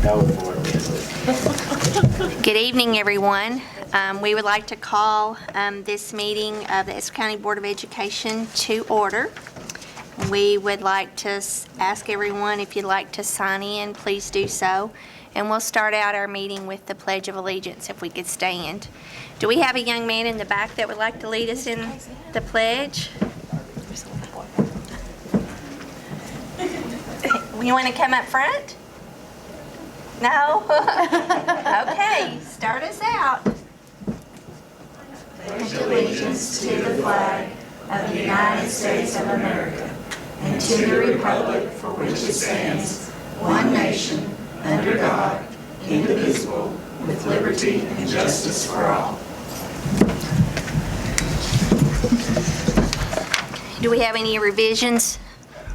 know for it. Good evening, everyone. We would like to call this meeting of the Estill County Board of Education to order. We would like to ask everyone, if you'd like to sign in, please do so. And we'll start out our meeting with the Pledge of Allegiance, if we could stand. Do we have a young man in the back that would like to lead us in the pledge? You want to come up front? No? Okay, start us out. Pledge allegiance to the flag of the United States of America and to the republic for which it stands, one nation, under God, indivisible, with liberty and justice for all. Do we have any revisions?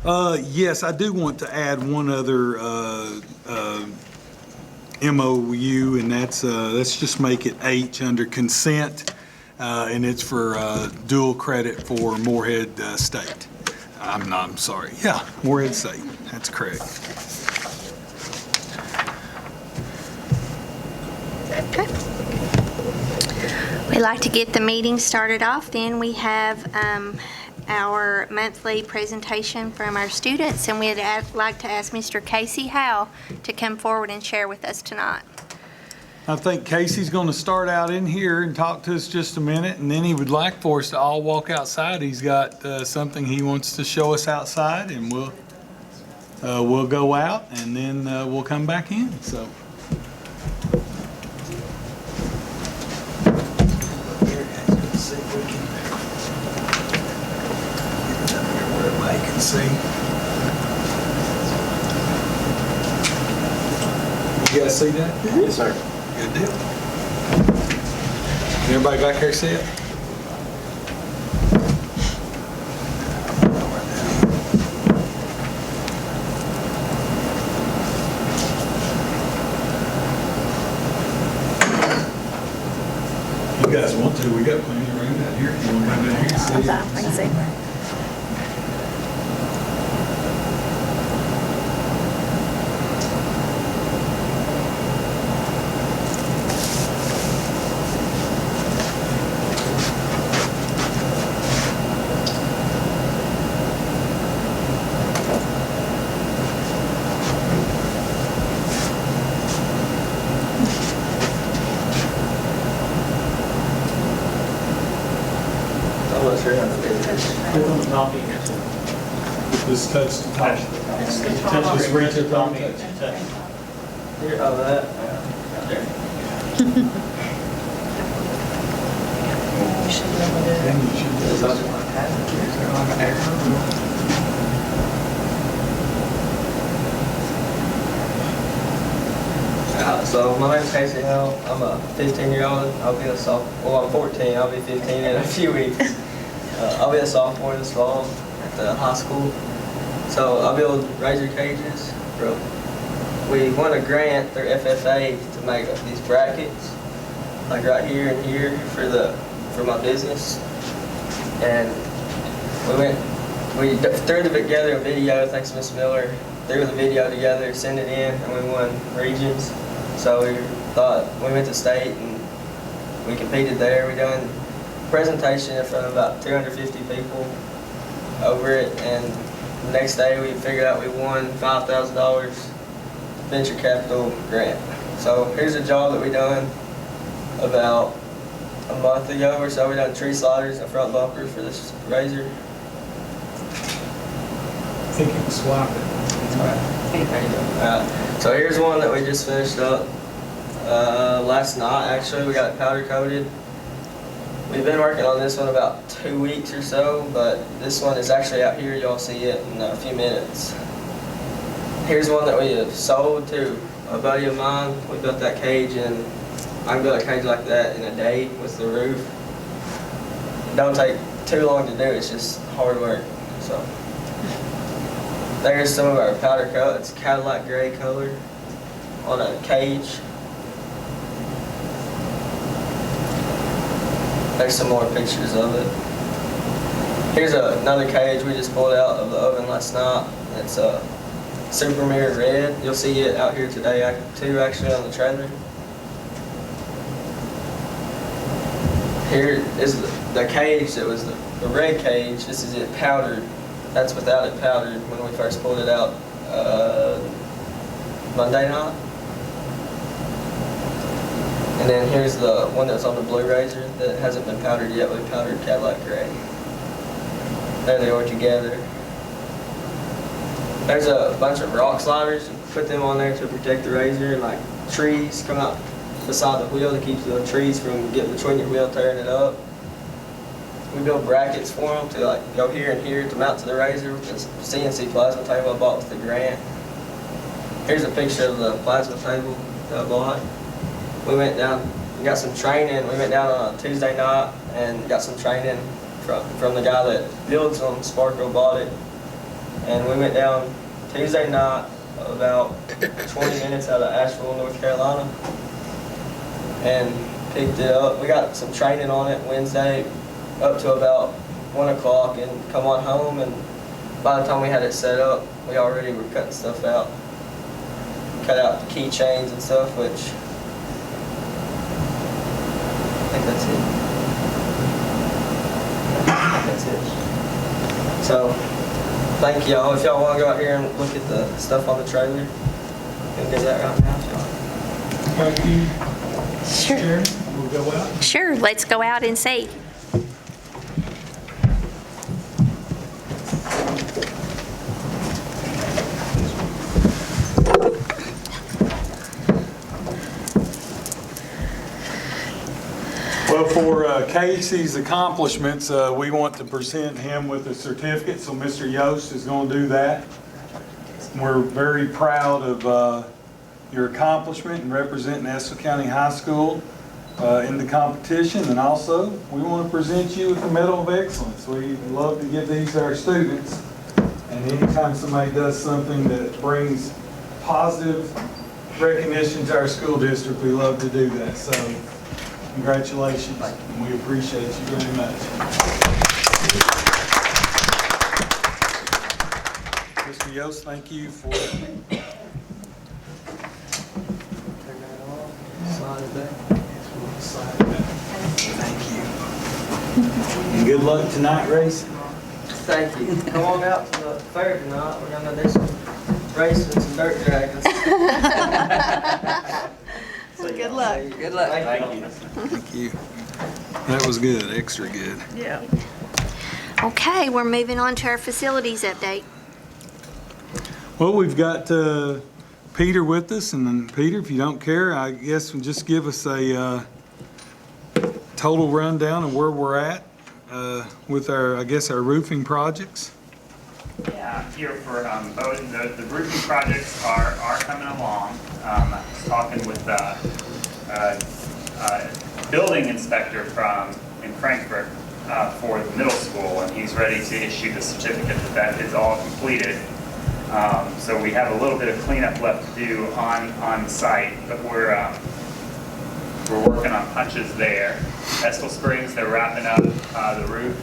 Yes, I do want to add one other MOU, and that's let's just make it H under consent, and it's for dual credit for Morehead State. I'm sorry. Yeah, Morehead State. That's correct. Okay. We'd like to get the meeting started off. Then we have our monthly presentation from our students, and we'd like to ask Mr. Casey Howell to come forward and share with us tonight. I think Casey's going to start out in here and talk to us just a minute, and then he would like for us to all walk outside. He's got something he wants to show us outside, and we'll go out, and then we'll come back in. So. Everybody can see. You guys see that? Mm-hmm. Yes, sir. Good deal. Can everybody back here see it? You guys want to? We got plenty of room out here. If you want to come down here and see it. I can see. Just touch the top. Touch this reach at the top. Here, oh, that. Right there. Then you should do something. So my name's Casey Howell. I'm a 15-year-old. I'll be a sophomore. Well, I'm 14. I'll be 15 in a few weeks. I'll be a sophomore this fall at the high school. So I'll build razor cages. We won a grant through FFA to make these brackets, like right here and here for my business. And we threw it together a video. Thanks to Miss Miller. Threw the video together, sent it in, and we won regions. So we went to state and we competed there. We done a presentation in front of about 250 people over it, and the next day we figured out we won $5,000 venture capital grant. So here's a job that we done about a month ago or so. We done tree sliders and front bumper for this razor. I think you can swap it. So here's one that we just finished up last night. Actually, we got it powder coated. We've been working on this one about 2 weeks or so, but this one is actually out here. Y'all see it in a few minutes. Here's one that we have sold to a buddy of mine. We built that cage, and I can build a cage like that in a day with the roof. It don't take too long to do. It's just hard work. So there's some of our powder coat. It's Cadillac gray color on a cage. There's some more pictures of it. Here's another cage we just pulled out of the oven last night. It's super mirror red. You'll see it out here today too, actually, on the trailer. Here is the cage that was the red cage. This is it powdered. That's without it powdered when we first pulled it out Monday night. And then here's the one that's on the Blue Razor that hasn't been powdered yet. We powdered Cadillac Gray. There they are together. There's a bunch of rock sliders. You put them on there to protect the Razor, and like trees come out beside the wheel to keep the trees from getting between your wheel, tearing it up. We build brackets for them to like go here and here to mount to the Razor with this CNC plasma table I bought with the grant. Here's a picture of the plasma table that I bought. We went down, we got some training. We went down on a Tuesday night and got some training from the guy that builds them. Sparkle bought it. And we went down Tuesday night about 20 minutes out of Asheville, North Carolina, and picked it up. We got some training on it Wednesday up to about 1 o'clock and come on home, and by the time we had it set up, we already were cutting stuff out. Cut out the keychains and stuff, which I think that's it. That's it. So, thank y'all. If y'all want to go out here and look at the stuff on the trailer, you can do that right now, y'all. Thank you. Sure. Chairman, we'll go out. Sure, let's go out and see. Well, for Casey's accomplishments, we want to present him with a certificate, so Mr. Yost is going to do that. We're very proud of your accomplishment in representing Estill County High School in the competition, and also we want to present you with the Medal of Excellence. We love to give these to our students, and anytime somebody does something that brings positive recognition to our school district, we love to do that. So congratulations, and we appreciate you very much. Mr. Yost, thank you for Turn that on. Slide it back. Thank you. And good luck tonight, racing. Thank you. Come on out to the fair tonight. We're gonna do some racing and some dirt dragons. Good luck. Good luck. Thank you. Thank you. That was good, extra good. Yeah. Okay, we're moving on to our facilities update. Well, we've got Peter with us, and then Peter, if you don't care, I guess just give us a total rundown of where we're at with our, I guess, our roofing projects. Yeah, here for both the roofing projects are coming along. I was talking with building inspector in Frankfurt for the middle school, and he's ready to issue the certificate that is all completed. So we have a little bit of cleanup left to do on site, but we're working on punches there. Estill Springs, they're wrapping up the roof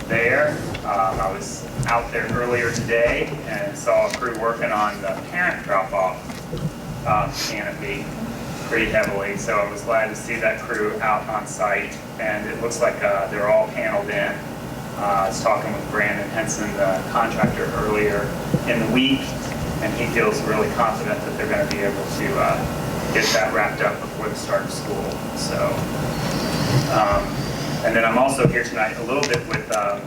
there. I was out there earlier today and saw a crew working on the parent drop-off canopy pretty heavily, so I was glad to see that crew out on site, and it looks like they're all paneled in. I was talking with Brandon Henson, the contractor, earlier in the week, and he feels really confident that they're going to be able to get that wrapped up before the start of school. So, and then I'm also here tonight a little bit with the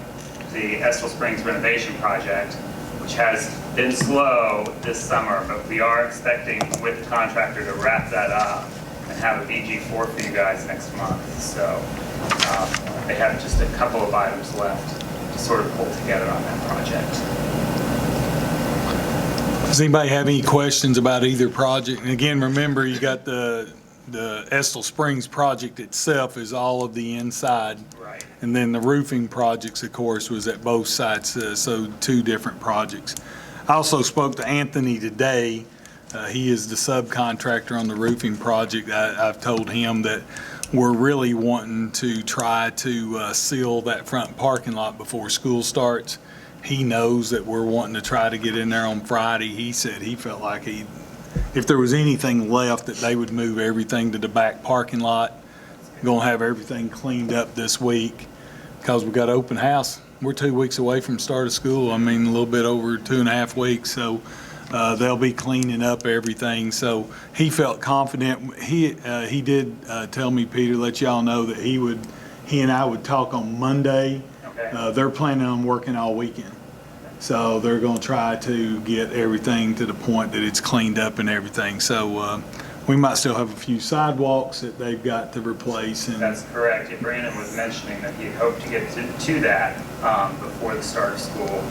Estill Springs renovation project, which has been slow this summer, but we are expecting with the contractor to wrap that up and have a BG4 for you guys next month. So they have just a couple of items left to sort of pull together on that project. Does anybody have any questions about either project? And again, remember, you got the Estill Springs project itself is all of the inside. Right. And then the roofing projects, of course, was at both sides, so two different projects. I also spoke to Anthony today. He is the subcontractor on the roofing project. I've told him that we're really wanting to try to seal that front parking lot before school starts. he knows that we're wanting to try to get in there on Friday. He said he felt like if there was anything left, that they would move everything to the back parking lot. Gonna have everything cleaned up this week because we got open house. We're 2 weeks away from start of school. I mean, a little bit over 2.5 weeks. So they'll be cleaning up everything. So he felt confident. He did tell me, Peter, let y'all know that he and I would talk on Monday. Okay. They're planning on working all weekend. So they're going to try to get everything to the point that it's cleaned up and everything. So we might still have a few sidewalks that they've got to replace. And That's correct. Brandon was mentioning that he hoped to get to that before the start of school.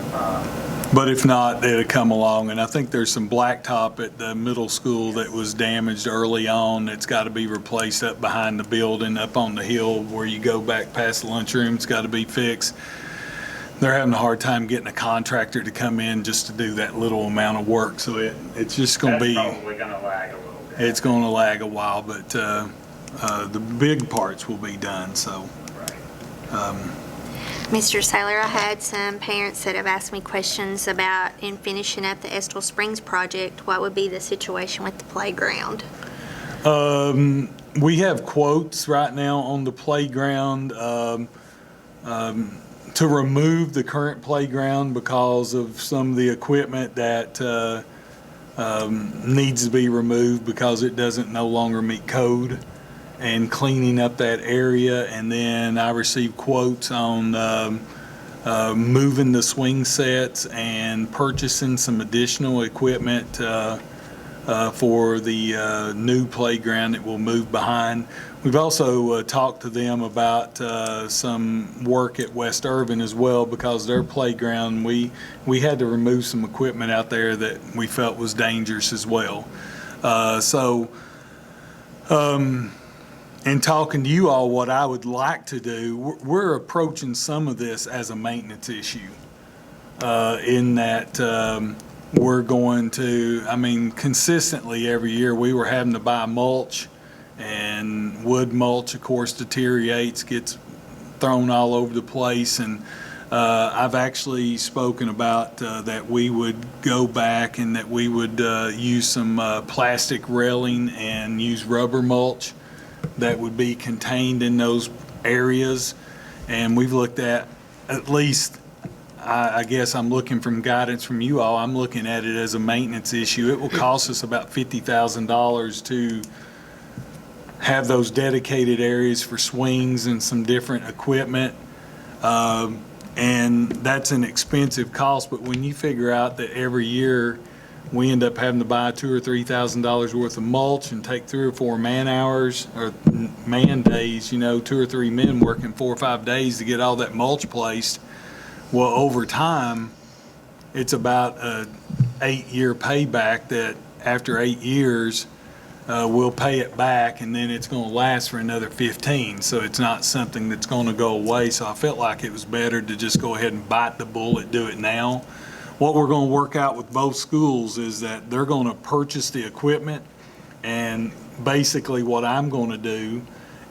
But if not, they'd come along. And I think there's some blacktop at the middle school that was damaged early on that's got to be replaced up behind the building, up on the hill where you go back past the lunchroom. It's got to be fixed. They're having a hard time getting a contractor to come in just to do that little amount of work. So it's just going to be. That's probably going to lag a little bit. It's going to lag a while, but the big parts will be done. So. Right. Mr. Saylor, I had some parents that have asked me questions about in finishing up the Estill Springs project, what would be the situation with the playground? We have quotes right now on the playground to remove the current playground because of some of the equipment that needs to be removed because it doesn't no longer meet code, and cleaning up that area. And then I received quotes on moving the swing sets and purchasing some additional equipment for the new playground that will move behind. We've also talked to them about some work at West Irvin as well, because their playground, we had to remove some equipment out there that we felt was dangerous as well. In talking to you all, what I would like to do, we're approaching some of this as a maintenance issue, in that we're going to, consistently every year we were having to buy mulch, and wood mulch, of course, deteriorates, gets thrown all over the place. And I've actually spoken about that we would go back and that we would use some plastic railing and use rubber mulch that would be contained in those areas. And we've looked at least, I guess I'm looking from guidance from you all, I'm looking at it as a maintenance issue. It will cost us about $50,000 to have those dedicated areas for swings and some different equipment. And that's an expensive cost, but when you figure out that every year we end up having to buy $2,000 or $3,000 worth of mulch and take 3 or 4 man hours or man days, 2 or 3 men working 4 or 5 days to get all that mulch placed. Well, over time, it's about a 8-year payback that after 8 years, we'll pay it back, and then it's going to last for another 15. So it's not something that's going to go away. So I felt like it was better to just go ahead and bite the bullet, do it now. What we're going to work out with both schools is that they're going to purchase the equipment, and basically what I'm going to do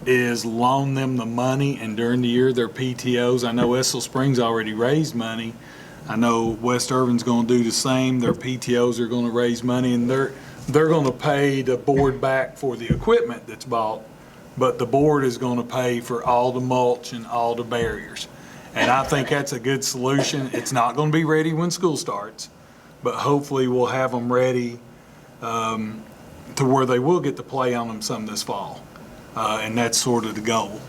is loan them the money, and during the year their PTOs, I know Estill Springs already raised money. I know West Irvin's going to do the same. Their PTOs are going to raise money, and they're going to pay the board back for the equipment that's bought, but the board is going to pay for all the mulch and all the barriers. And I think that's a good solution. It's not going to be ready when school starts, but hopefully we'll have them ready to where they will get to play on them some this fall. And that's sort of the goal.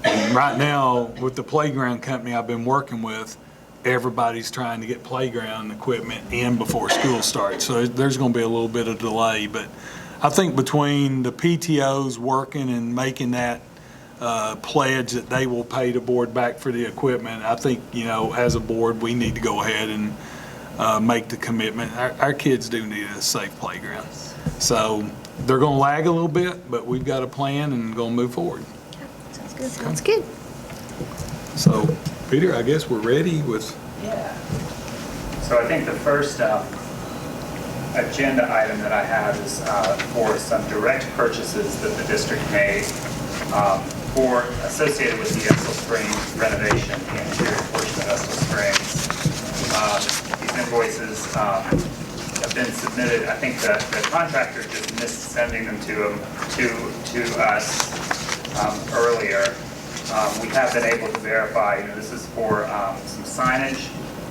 And right now, with the playground company I've been working with, everybody's trying to get playground equipment in before school starts. So there's going to be a little bit of delay, but I think between the PTOs working and making that pledge that they will pay the board back for the equipment, I think, as a board, we need to go ahead and make the commitment. Our kids do need a safe playground. So they're going to lag a little bit, but we've got a plan and going to move forward. Sounds good. Sounds good. So, Peter, I guess we're ready with... Yeah. So I think the first agenda item that I have is for some direct purchases that the district made associated with the Estill Springs renovation, the interior portion of Estill Springs. These invoices have been submitted. I think the contractor just missed sending them to us earlier. We have been able to verify, this is for some signage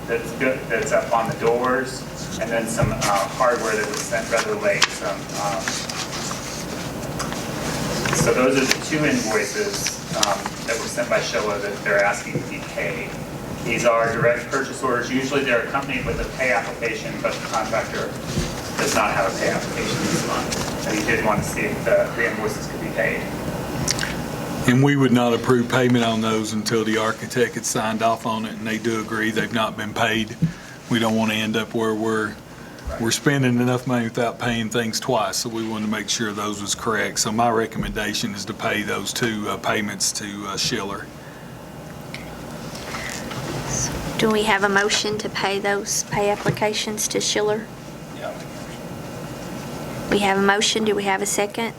that's up on the doors, and then some hardware that was sent rather late. So those are the 2 invoices that were sent by Sheila that they're asking to be paid. These are direct purchase orders. Usually they're accompanied with a pay application, but the contractor does not have a pay application this month. And he did want to see if the invoices could be paid. And we would not approve payment on those until the architect had signed off on it, and they do agree they've not been paid. We don't want to end up where we're spending enough money without paying things twice, so we wanted to make sure those was correct. So my recommendation is to pay those 2 payments to Schiller. Do we have a motion to pay those pay applications to Schiller? Yeah. We have a motion. Do we have a second?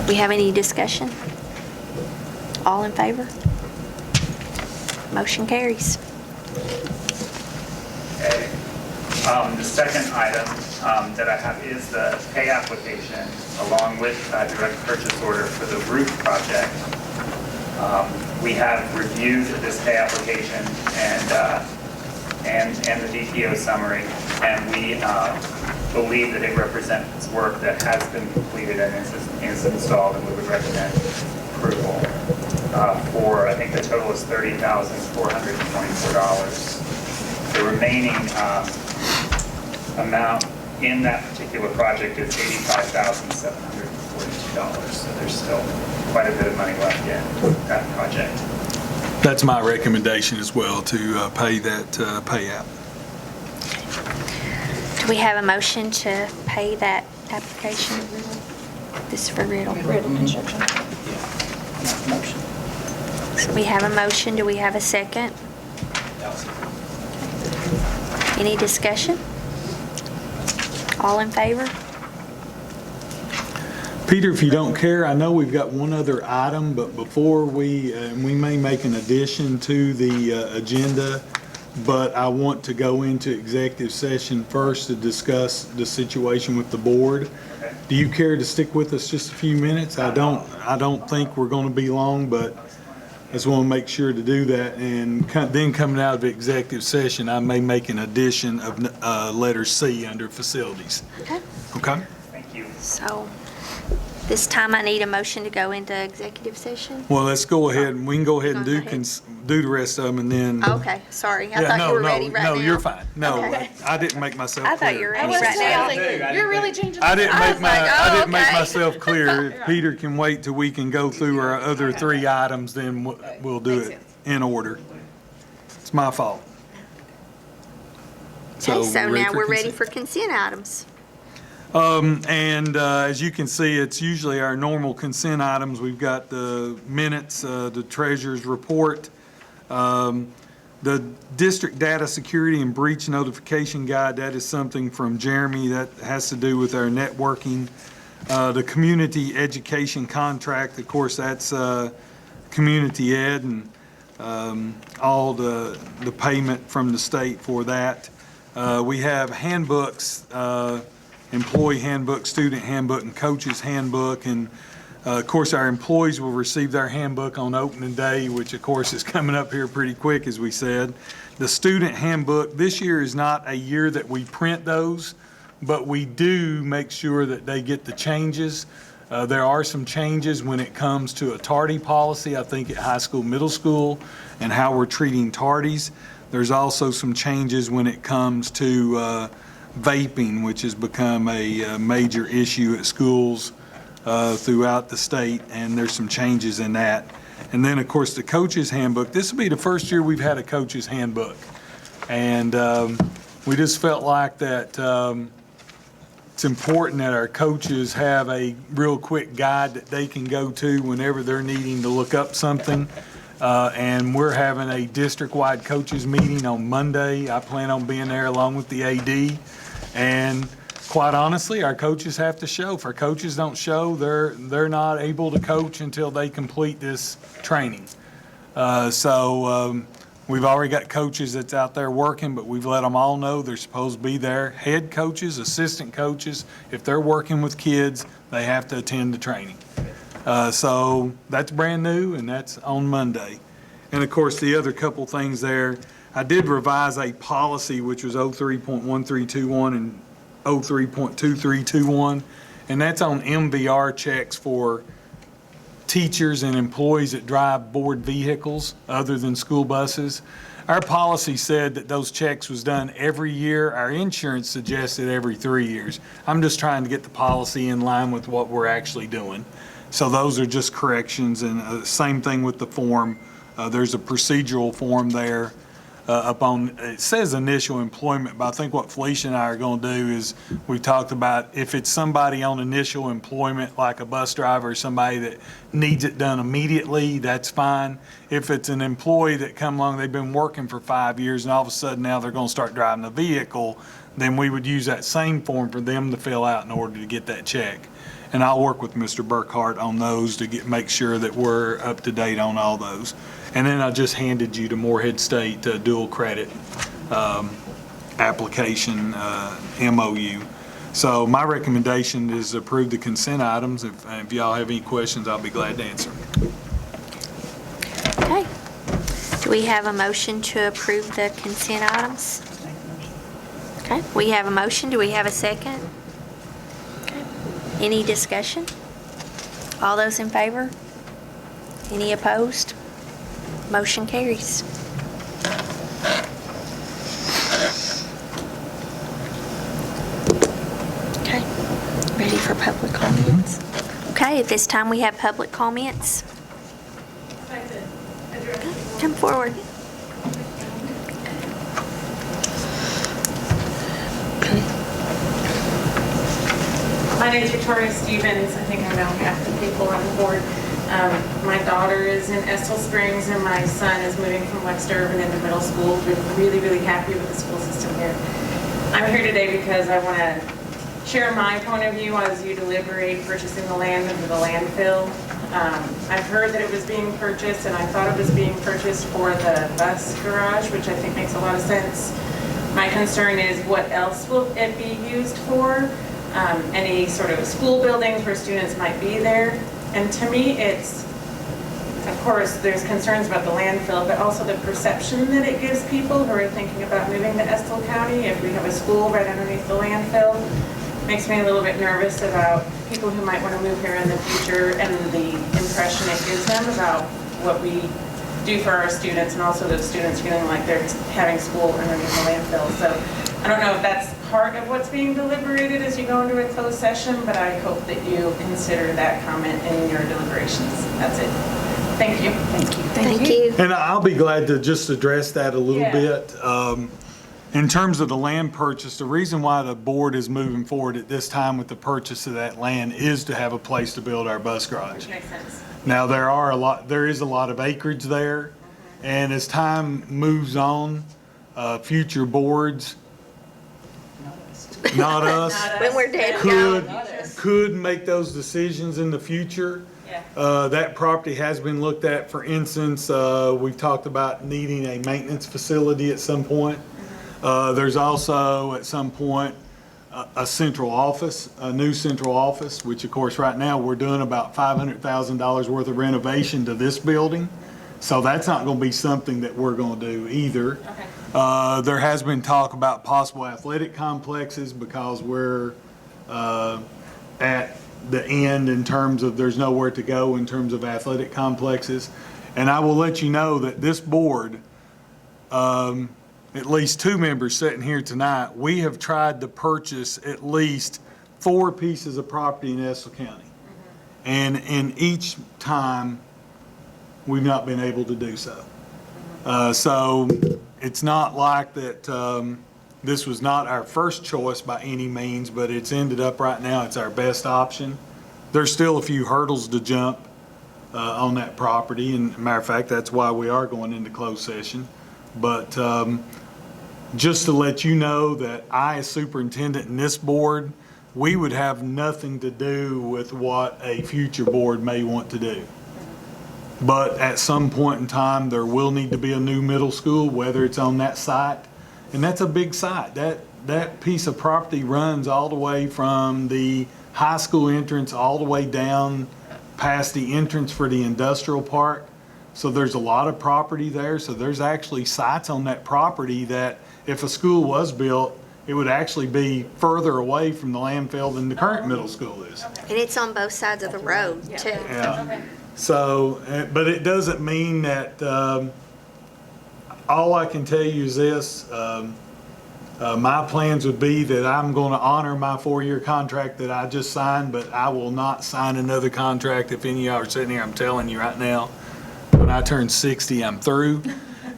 We have any discussion? All in favor? Motion carries. Okay. The second item that I have is the pay application along with a direct purchase order for the roof project. We have reviewed this pay application and the DPO summary, and we believe that it represents work that has been completed and is installed, and we would recommend approval for, I think the total is $30,424. The remaining amount in that particular project is $85,742. So there's still quite a bit of money left in that project. That's my recommendation as well, to pay that pay app. Do we have a motion to pay that application? This is for Riddle. Riddle Construction. Motion. So we have a motion. Do we have a second? Any discussion? All in favor? Peter, if you don't care, I know we've got one other item, but before we may make an addition to the agenda, but I want to go into executive session first to discuss the situation with the board. Okay. Do you care to stick with us just a few minutes? I don't think we're going to be long, but I just want to make sure to do that. And then coming out of the executive session, I may make an addition of letter C under facilities. Okay. Okay? Thank you. So this time I need a motion to go into executive session. Well, let's go ahead, and we can go ahead and Go do ahead. do the rest of them, and then. Okay, sorry. I Yeah, thought no, you were no, ready right now. no, you're fine. No, Okay. I didn't make myself clear. I thought you were ready I was right now. saying, you're really changing. I didn't make like, oh, I didn't make okay. myself clear. If Peter can wait till we can go through our other 3 items, then we'll do Makes it sense. in order. It's my fault. Okay, so now we're ready consent? for consent items. As you can see, it's usually our normal consent items. We've got the minutes, the treasurer's report, the district data security and breach notification guide. That is something from Jeremy that has to do with our networking. The community education contract, of course, that's community ed and all the payment from the state for that. We have handbooks, employee handbook, student handbook, and coaches handbook. And of course, our employees will receive their handbook on opening day, which of course is coming up here pretty quick, as we said. The student handbook, this year is not a year that we print those, but we do make sure that they get the changes. There are some changes when it comes to a tardy policy, I think at high school, middle school, and how we're treating tardies. There's also some changes when it comes to vaping, which has become a major issue at schools throughout the state, and there's some changes in that. And then, of course, the coach's handbook. This will be the first year we've had a coach's handbook. And we just felt like that it's important that our coaches have a real quick guide that they can go to whenever they're needing to look up something. And we're having a district-wide coaches meeting on Monday. I plan on being there along with the AD. And quite honestly, our coaches have to show. If our coaches don't show, they're not able to coach until they complete this training. We've already got coaches that's out there working, but we've let them all know they're supposed to be there. Head coaches, assistant coaches, if they're working with kids, they have to attend the training. So that's brand new, and that's on Monday. And of course, the other couple things there, I did revise a policy, which was 03.1321 and 03.2321, and that's on MVR checks for teachers and employees that drive board vehicles other than school buses. Our policy said that those checks was done every year. Our insurance suggested every 3 years. I'm just trying to get the policy in line with what we're actually doing. So those are just corrections, and same thing with the form. There's a procedural form there it says initial employment, but I think what Felicia and I are going to do is we talked about if it's somebody on initial employment, like a bus driver or somebody that needs it done immediately, that's fine. If it's an employee that come along, they've been working for 5 years and all of a sudden now they're going to start driving the vehicle, then we would use that same form for them to fill out in order to get that check. And I'll work with Mr. Burkhart on those to make sure that we're up to date on all those. And then I just handed you the Morehead State dual credit application MOU. So my recommendation is approve the consent items. If y'all have any questions, I'll be glad to answer them. Okay. Do we have a motion to approve the consent items? Okay, we have a motion. Do we have a second? Okay. Any discussion? All those in favor? Any opposed? Motion carries. Okay, ready for public comments? Okay, at this time we have public comments. Come forward. My name is Victoria Stevens. I think I know half the people on the board. My daughter is in Estill Springs and my son is moving from West Urban into middle school. We're really, really happy with the school system here. I'm here today because I want to share my point of view as you deliberate purchasing the land under the landfill. I've heard that it was being purchased, and I thought it was being purchased for the bus garage, which I think makes a lot of sense. My concern is what else will it be used for? Any sort of school buildings where students might be there. And to me, it's, of course, there's concerns about the landfill, but also the perception that it gives people who are thinking about moving to Estill County. If we have a school right underneath the landfill, makes me a little bit nervous about people who might want to move here in the future and the impression it gives them about what we do for our students, and also those students feeling like they're having school underneath the landfill. So I don't know if that's part of what's being deliberated as you go into a closed session, but I hope that you consider that comment in your deliberations. That's it. Thank you. Thank you. Thank you. And I'll be glad to just address that a little Yeah. bit. In terms of the land purchase, the reason why the board is moving forward at this time with the purchase of that land is to have a place to build our bus garage. Makes sense. Now, there is a lot of acreage there, and as time moves on, future boards, not us, When we're dead and gone. could make those decisions in the future. Yeah. That property has been looked at. For instance, we've talked about needing a maintenance facility at some point. There's also, at some point, a central office, a new central office, which of course right now we're doing about $500,000 worth of renovation to this building. So that's not going to be something that we're going to do either. Okay. There has been talk about possible athletic complexes because we're at the end in terms of there's nowhere to go in terms of athletic complexes. And I will let you know that this board, at least 2 members sitting here tonight, we have tried to purchase at least 4 pieces of property in Estill County. And in each time, we've not been able to do so. So it's not like that this was not our first choice by any means, but it's ended up right now, it's our best option. There's still a few hurdles to jump on that property, and matter of fact, that's why we are going into closed session. But just to let you know that I, as superintendent in this board, we would have nothing to do with what a future board may want to do. But at some point in time, there will need to be a new middle school, whether it's on that site. And that's a big site. That piece of property runs all the way from the high school entrance all the way down past the entrance for the industrial park. So there's a lot of property there. So there's actually sites on that property that if a school was built, it would actually be further away from the landfill than the current middle school is. And it's on both sides of the road, too. Yeah. Okay. So, but it doesn't mean that, all I can tell you is this, my plans would be that I'm going to honor my 4-year contract that I just signed, but I will not sign another contract. If any of y'all are sitting here, I'm telling you right now, when I turn 60, I'm through.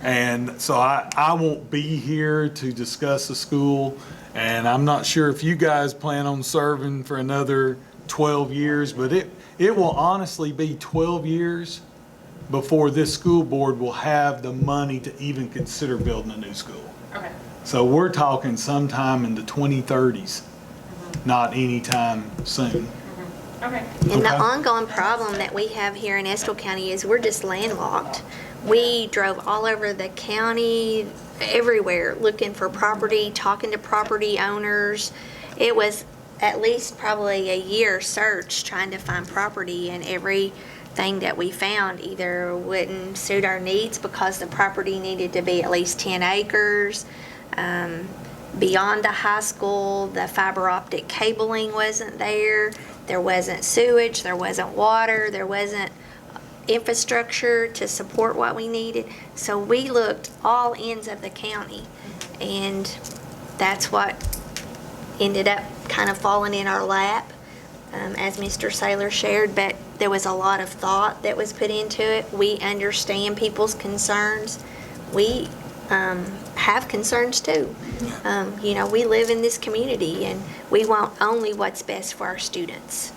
And so I won't be here to discuss the school, and I'm not sure if you guys plan on serving for another 12 years, but it will honestly be 12 years before this school board will have the money to even consider building a new school. Okay. So we're talking sometime in the 2030s, not anytime soon. Okay. And the Okay. ongoing problem that we have here in Estill County is we're just landlocked. We drove all over the county, everywhere, looking for property, talking to property owners. It was at least probably a year search trying to find property, and everything that we found either wouldn't suit our needs because the property needed to be at least 10 acres. Beyond the high school, the fiber optic cabling wasn't there. There wasn't sewage, there wasn't water, there wasn't infrastructure to support what we needed. So we looked all ends of the county, and that's what ended up kind of falling in our lap, as Mr. Saylor shared, but there was a lot of thought that was put into it. We understand people's concerns. We have concerns too. You know, we live in this community, and we want only what's best for our students.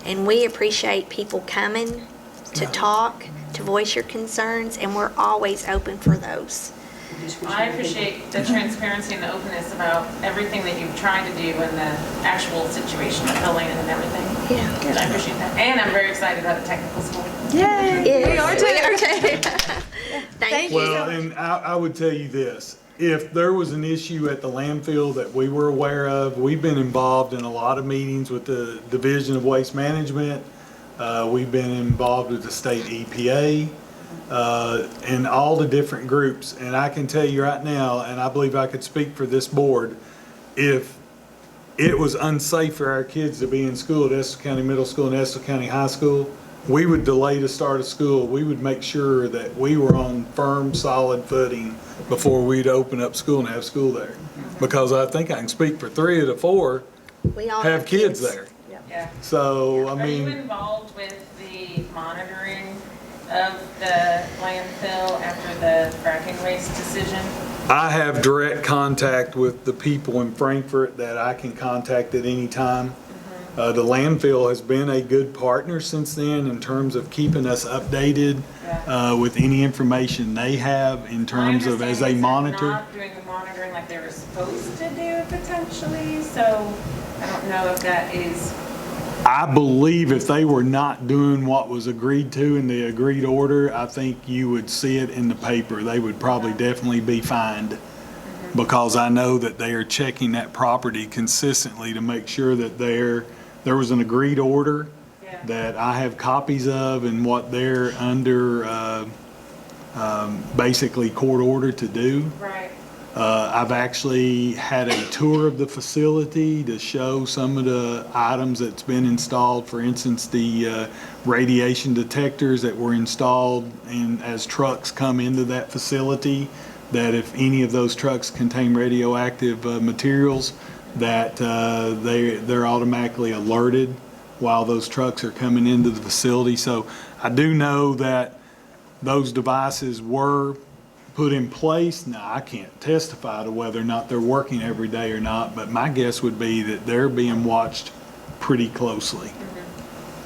And we appreciate people coming to talk, to voice your concerns, and we're always open for those. I appreciate the transparency and the openness about everything that you've tried to do in the actual situation of the land and everything. Yeah. I appreciate that. And I'm very excited about the technical school. Yay! We are too. Thank you. Well, and I would tell you this, if there was an issue at the landfill that we were aware of, we've been involved in a lot of meetings with the Division of Waste Management. We've been involved with the state EPA, and all the different groups. And I can tell you right now, and I believe I could speak for this board, if it was unsafe for our kids to be in school at Estill County Middle School and Estill County High School, we would delay the start of school. We would make sure that we were on firm, solid footing before we'd open up school and have school there. Because I think I can speak for 3 of the 4 We all have kids there. Yeah. So, I Are you mean, involved with the monitoring of the landfill after the fracking waste decision? I have direct contact with the people in Frankfurt that I can contact at any time. The landfill has been a good partner since then in terms of keeping us updated with any information they have in terms of as they monitor. Not doing the monitoring like they were supposed to do potentially, so I don't know if that is. I believe if they were not doing what was agreed to in the agreed order, I think you would see it in the paper. They would probably definitely be fined, because I know that they are checking that property consistently to make sure that there was an agreed order that I have copies of and what they're under basically court order to do. Right. I've actually had a tour of the facility to show some of the items that's been installed. For instance, the radiation detectors that were installed as trucks come into that facility, that if any of those trucks contain radioactive materials, that they're automatically alerted while those trucks are coming into the facility. So I do know that those devices were put in place. Now, I can't testify to whether or not they're working every day or not, but my guess would be that they're being watched pretty closely.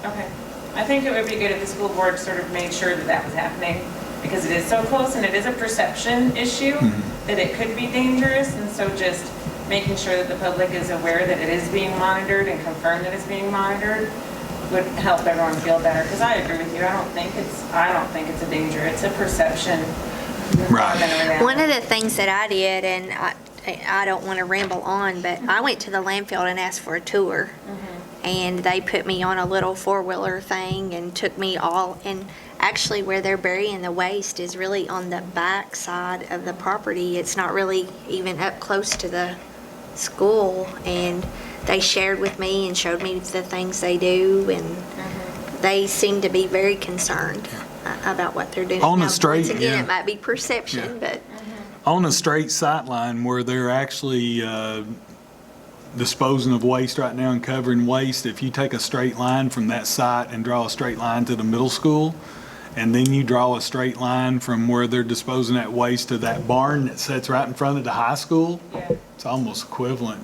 Okay. I think it would be good if the school board sort of made sure that that was happening, because it is so close and it is a perception issue that it could be dangerous. And so just making sure that the public is aware that it is being monitored and confirm that it's being monitored would help everyone feel better, because I agree with you, I don't think it's a danger, it's a perception more Right. than a reality. One of the things that I did, and I don't want to ramble on, but I went to the landfill and asked for a tour. And they put me on a little four-wheeler thing and took me all, and actually where they're burying the waste is really on the back side of the property. It's not really even up close to the school. And they shared with me and showed me the things they do, and they seem to be very concerned about what they're doing. On the Now, straight, once again, yeah. it might be perception, Yeah. but On a straight sight line where they're actually disposing of waste right now and covering waste, if you take a straight line from that site and draw a straight line to the middle school, and then you draw a straight line from where they're disposing that waste to that barn that sits right in front of the high school, Yeah. it's almost equivalent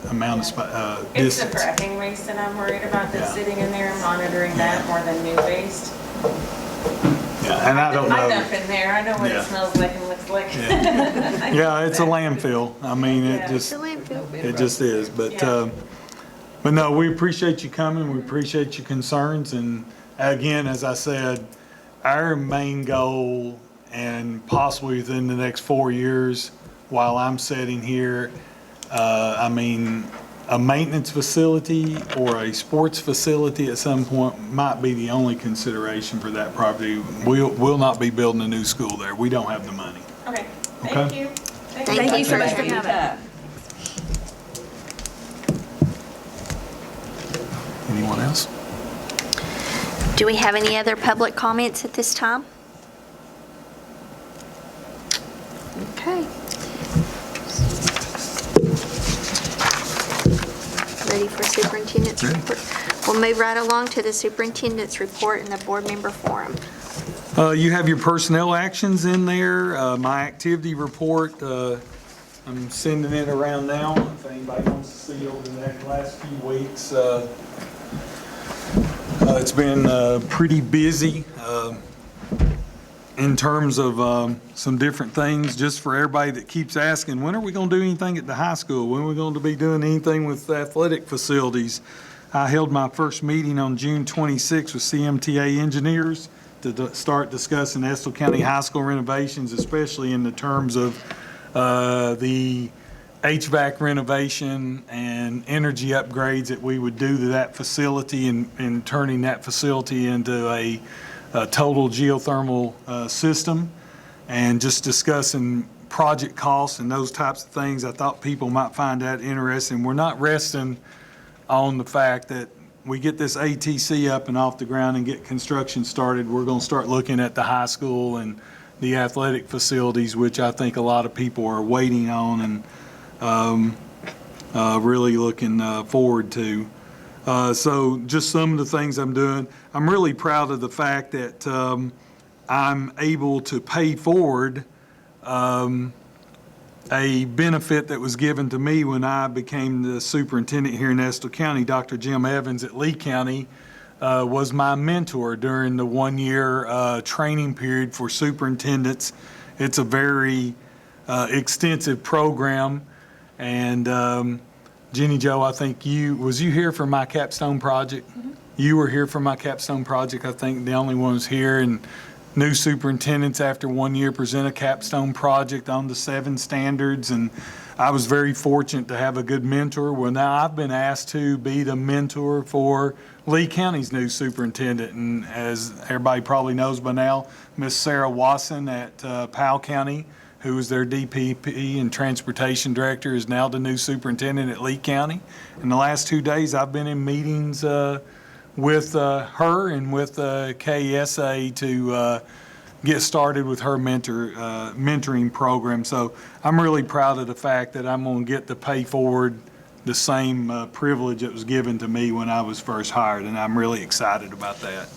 amount of It's the distance. cracking waste that I'm worried about that's Yeah. sitting in there, monitoring that more than new waste. Yeah, and I don't I know. dump in there, I know what Yeah. it smells like and looks like. Yeah, it's a landfill. I mean, it Yeah. just, it's a landfill. it just is. But, Yeah. but no, we appreciate you coming. We appreciate your concerns. And again, as I said, our main goal, and possibly within the next 4 years, while I'm sitting here, I mean, a maintenance facility or a sports facility at some point might be the only consideration for that property. We'll not be building a new school there. We don't have the money. Okay, thank Okay. you. Thank you so for much for coming. coming. Anyone else? Do we have any other public comments at this time? Okay. Ready for superintendent's Ready. report? We'll move right along to the superintendent's report and the board member forum. You have your personnel actions in there, my activity report, I'm sending it around now, if anybody wants to see over the last few weeks. It's been pretty busy in terms of some different things, just for everybody that keeps asking, when are we going to do anything at the high school? When are we going to be doing anything with athletic facilities? I held my first meeting on June 26th with CMTA engineers to start discussing Estill County High School renovations, especially in the terms of the HVAC renovation and energy upgrades that we would do to that facility, and turning that facility into a total geothermal system, and just discussing project costs and those types of things. I thought people might find that interesting. We're not resting on the fact that we get this ATC up and off the ground and get construction started. We're going to start looking at the high school and the athletic facilities, which I think a lot of people are waiting on and really looking forward to. So just some of the things I'm doing. I'm really proud of the fact that I'm able to pay forward a benefit that was given to me when I became the superintendent here in Estill County. Dr. Jim Evans at Lee County was my mentor during the one-year training period for superintendents. It's a very extensive program. And Jenny Jo, I think was you here for my capstone project? Mm-hmm. You were here for my capstone project. I think the only ones here. And new superintendents after 1 year present a capstone project on the 7 standards. And I was very fortunate to have a good mentor. Well, now I've been asked to be the mentor for Lee County's new superintendent. And as everybody probably knows by now, Miss Sarah Wasson at Powell County, who was their DPP and transportation director, is now the new superintendent at Lee County. In the last 2 days, I've been in meetings with her and with KSA to get started with her mentoring program. So I'm really proud of the fact that I'm going to get to pay forward the same privilege that was given to me when I was first hired, and I'm really excited about that.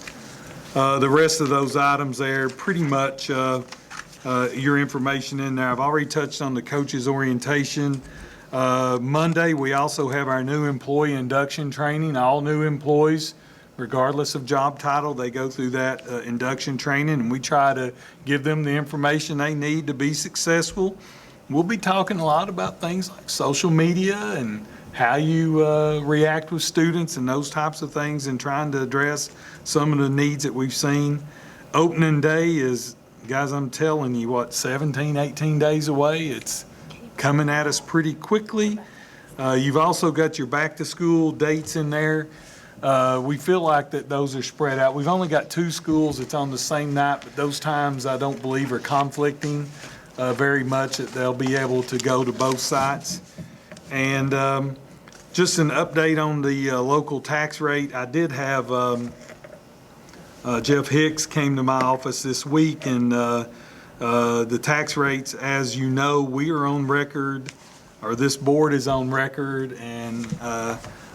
The rest of those items there, pretty much your information in there. I've already touched on the coaches orientation. Monday, we also have our new employee induction training. All new employees, regardless of job title, they go through that induction training, and we try to give them the information they need to be successful. We'll be talking a lot about things like social media and how you react with students and those types of things, and trying to address some of the needs that we've seen. Opening day is, guys, I'm telling you, what, 17, 18 days away? It's coming at us pretty quickly. You've also got your back-to-school dates in there. We feel like that those are spread out. We've only got 2 schools that's on the same night, but those times I don't believe are conflicting very much, that they'll be able to go to both sites. And just an update on the local tax rate. I did have Jeff Hicks came to my office this week, and the tax rates, as you know, we are on record, or this board is on record, and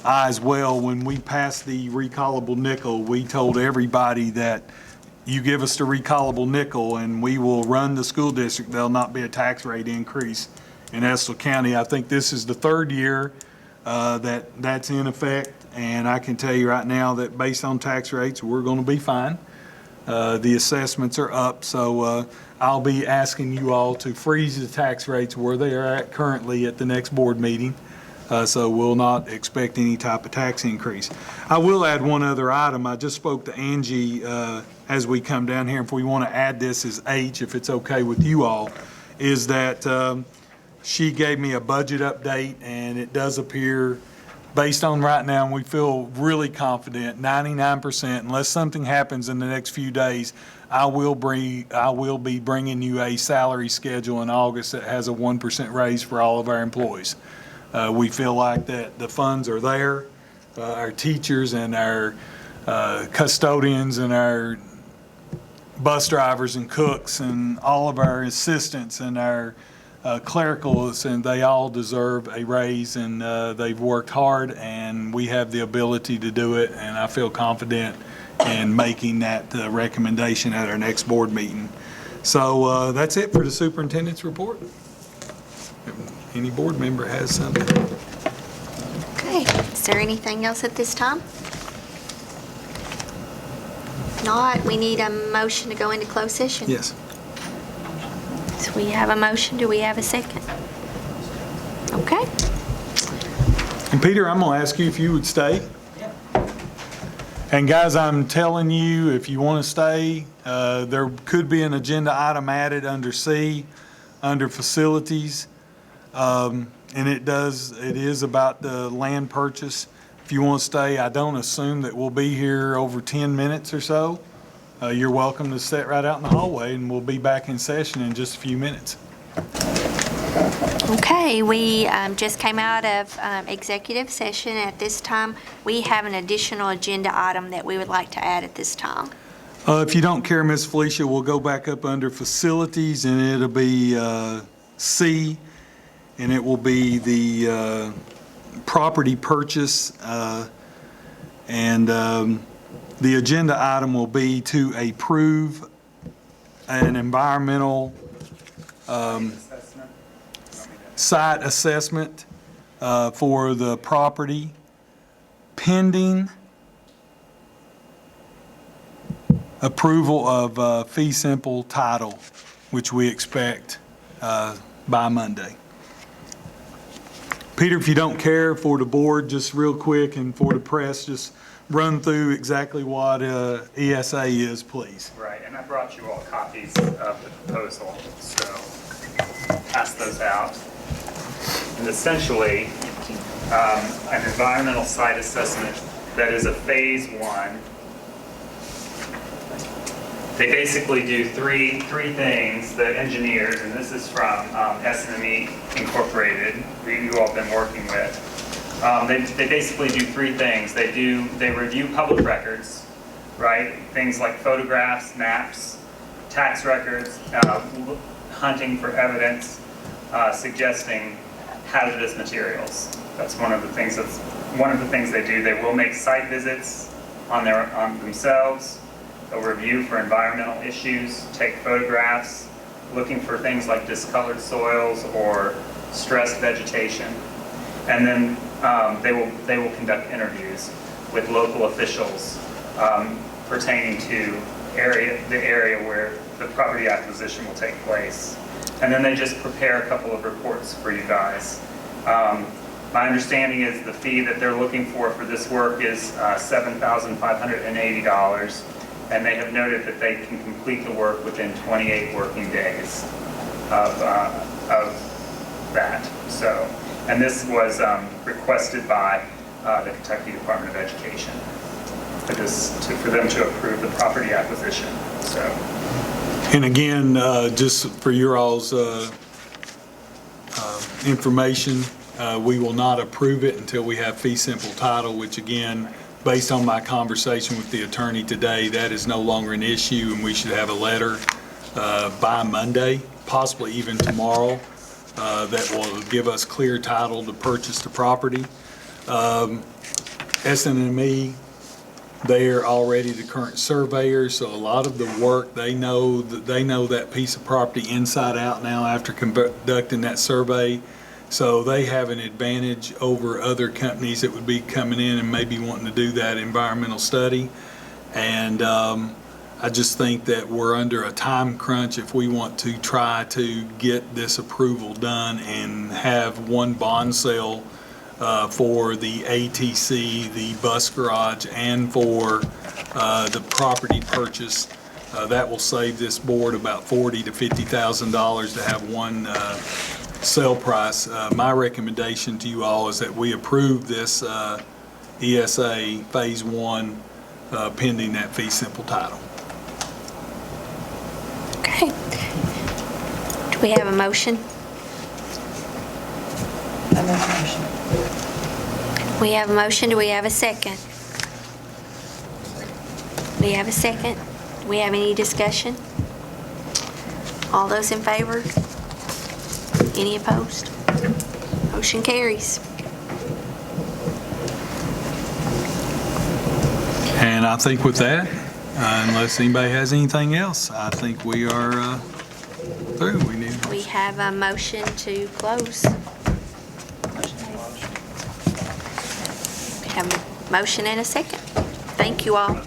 I as well, when we passed the recallable nickel, we told everybody that you give us the recallable nickel and we will run the school district. There'll not be a tax rate increase in Estill County. I think this is the 3rd year that's in effect, and I can tell you right now that based on tax rates, we're going to be fine. The assessments are up, so I'll be asking you all to freeze the tax rates where they are at currently at the next board meeting. So we'll not expect any type of tax increase. I will add one other item. I just spoke to Angie as we come down here. If we want to add this as H, if it's okay with you all, is that she gave me a budget update, and it does appear, based on right now, and we feel really confident, 99%, unless something happens in the next few days, I will be bringing you a salary schedule in August that has a 1% raise for all of our employees. We feel like that the funds are there. Our teachers and our custodians and our bus drivers and cooks and all of our assistants and our clericals, and they all deserve a raise, and they've worked hard, and we have the ability to do it, and I feel confident in making that recommendation at our next board meeting. So that's it for the superintendent's report. Any board member has something? Okay, is there anything else at this time? If not, we need a motion to go into closed session. Yes. So we have a motion, do we have a second? Okay. And Peter, I'm going to ask you if you would stay. And guys, I'm telling you, if you want to stay, there could be an agenda item added under C, under facilities. And it is about the land purchase. If you want to stay, I don't assume that we'll be here over 10 minutes or so. You're welcome to sit right out in the hallway, and we'll be back in session in just a few minutes. Okay, we just came out of executive session. At this time, we have an additional agenda item that we would like to add at this time. If you don't care, Ms. Felicia, we'll go back up under facilities, and it'll be C, and it will be the property purchase, and the agenda item will be to approve an environmental site assessment for the property pending approval of fee simple title, which we expect by Monday. Peter, if you don't care, for the board, just real quick, and for the press, just run through exactly what ESA is, please. Right, and I brought you all copies of the proposal, so pass those out. And essentially, an environmental site assessment that is a phase 1. They basically do three things, the engineers, and this is from S&M Incorporated, who you all have been working with. They basically do 3 things. They review public records, right? Things like photographs, maps, tax records, hunting for evidence, suggesting hazardous materials. That's one of the things they do. They will make site visits on themselves. They'll review for environmental issues, take photographs, looking for things like discolored soils or stressed vegetation. And then they will conduct interviews with local officials pertaining to the area where the property acquisition will take place. And then they just prepare a couple of reports for you guys. My understanding is the fee that they're looking for this work is $7,580, and they have noted that they can complete the work within 28 working days of that. So, and this was requested by the Kentucky Department of Education for them to approve the property acquisition. So, And again, just for your all's information, we will not approve it until we have fee simple title, which again, based on my conversation with the attorney today, that is no longer an issue, and we should have a letter by Monday, possibly even tomorrow, that will give us clear title to purchase the property. S&M, they're already the current surveyor, so a lot of the work, they know that piece of property inside out now after conducting that survey. So they have an advantage over other companies that would be coming in and maybe wanting to do that environmental study. And I just think that we're under a time crunch if we want to try to get this approval done and have one bond sale for the ATC, the bus garage, and for the property purchase. That will save this board about $40,000 to $50,000 to have one sale price. My recommendation to you all is that we approve this ESA Phase 1 pending that fee simple title. Okay. Do we have a motion? I make a motion. We have a motion. Do we have a second? We have a second. Do we have any discussion? All those in favor? Any opposed? Motion carries. And I think with that, unless anybody has anything else, I think we are through. We have a motion to close. We have a motion and a second. Thank you all.